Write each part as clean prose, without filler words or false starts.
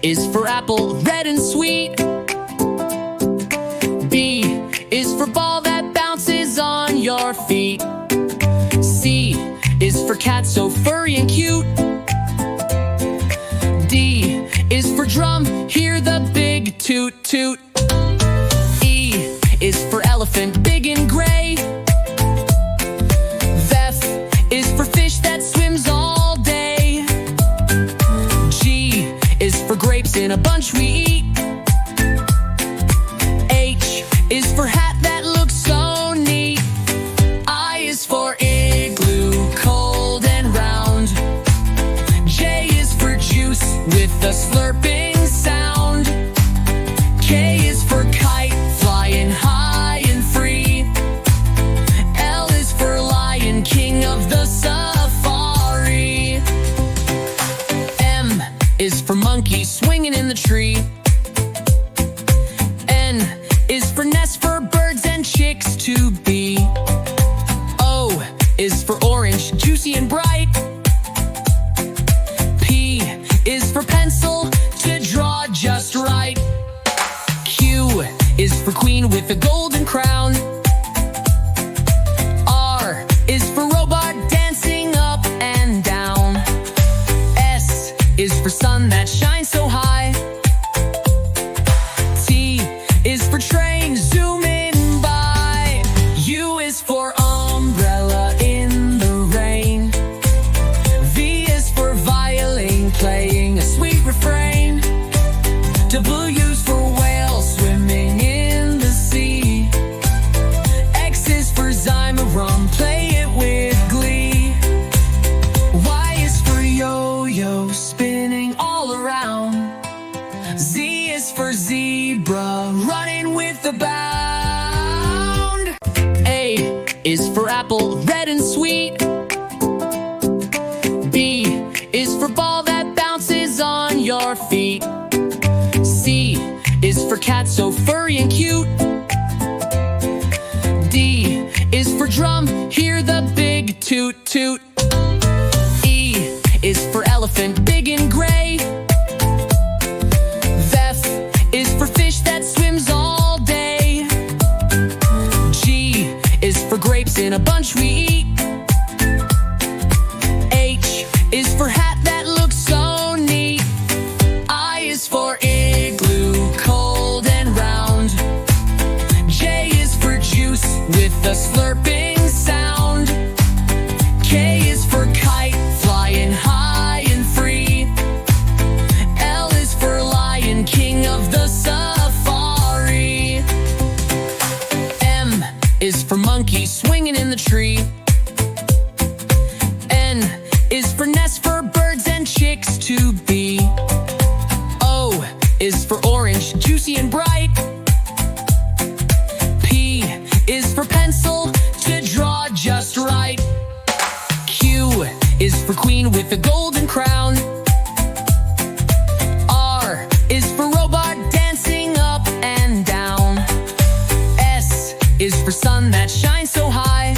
is for apple, red and sweet. B is for ball that bounces on your feet. C is for cat, so furry and cute. D is for drum, hear the big toot toot. E is for elephant, big and gray. F is for fish that swims all day. G is for grapes in a bunch we eat. H is for hat that looks so neat. I is for igloo, cold and round. J is for juice with a slurping sound. K is for kite, flying high and free. L is for lion, king of the safari. M is for monkey, swinging in the tree. N is for nest, for birds and chicks to be. O is for orange, juicy and bright. P is for pencil, to draw just right. Q is for queen with a golden crown. R is for robot, dancing up and down. S is for sun that shines so high. T is for train, zooming by. U is for umbrella in the rain. V is for violin, playing a sweet refrain. W is for whale, swimming in the sea. X is for Zymarum, play it with glee. Y is for yo-yo, spinning all around. Z is for zebra, running with a bound. A is for apple, red and sweet. B is for ball that bounces on your feet. C is for cat, so furry and cute. D is for drum, hear the big toot toot. E is for elephant, big and gray. F is for fish that swims all day. G is for grapes in a bunch we eat. H is for hat that looks so neat. I is for igloo, cold and round. J is for juice with a slurping sound. K is for kite, flying high and free. L is for lion, king of the safari. M is for monkey, swinging in the tree. N is for nest, for birds and chicks to be. O is for orange, juicy and bright. P is for pencil, to draw just right. Q is for queen with a golden crown. R is for robot, dancing up and down. S is for sun that shines so high.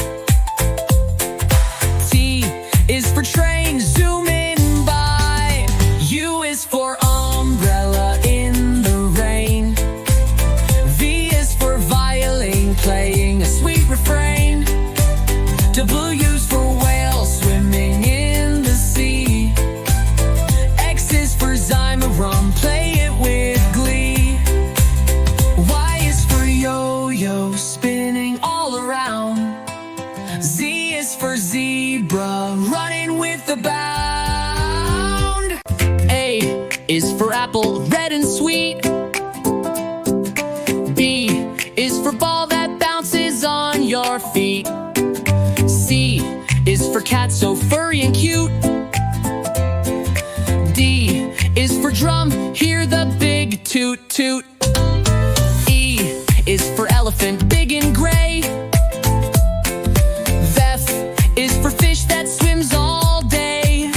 T is for train, zooming by. U is for umbrella in the rain. V is for violin, playing a sweet refrain. W is for whale, swimming in the sea. X is for Zymarum, play it with glee. Y is for yo-yo, spinning all around. Z is for zebra, running with a bound. A is for apple, red and sweet. B is for ball that bounces on your feet. C is for cat, so furry and cute. D is for drum, hear the big toot toot. E is for elephant, big and gray. F is for fish that swims all day.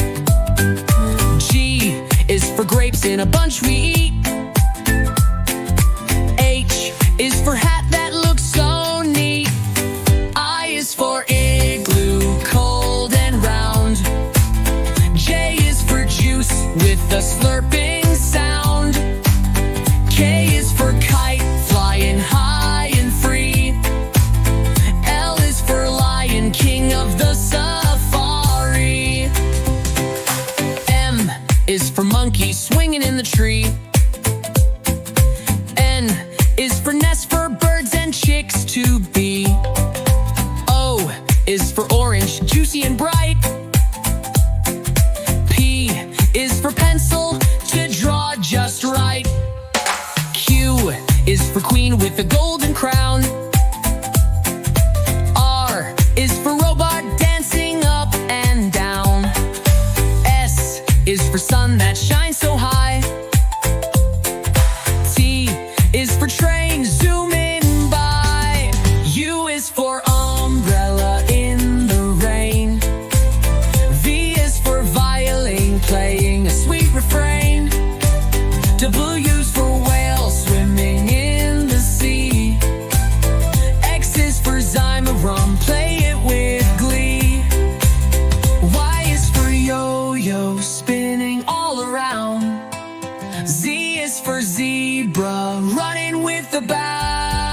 G is for grapes in a bunch we eat. H is for hat that looks so neat. I is for igloo, cold and round. J is for juice with a slurping sound. K is for kite, flying high and free. L is for lion, king of the safari. M is for monkey, swinging in the tree. N is for nest, for birds and chicks to be. O is for orange, juicy and bright. P is for pencil, to draw just right. Q is for queen with a golden crown. R is for robot, dancing up and down. S is for sun that shines so high. T is for train, zooming by. U is for umbrella in the rain. V is for violin, playing a sweet refrain. W is for whale, swimming in the sea. X is for zymorum, play it with glee. Y is for yo-yo, spinning all around. Z is for zebra, running with the bow.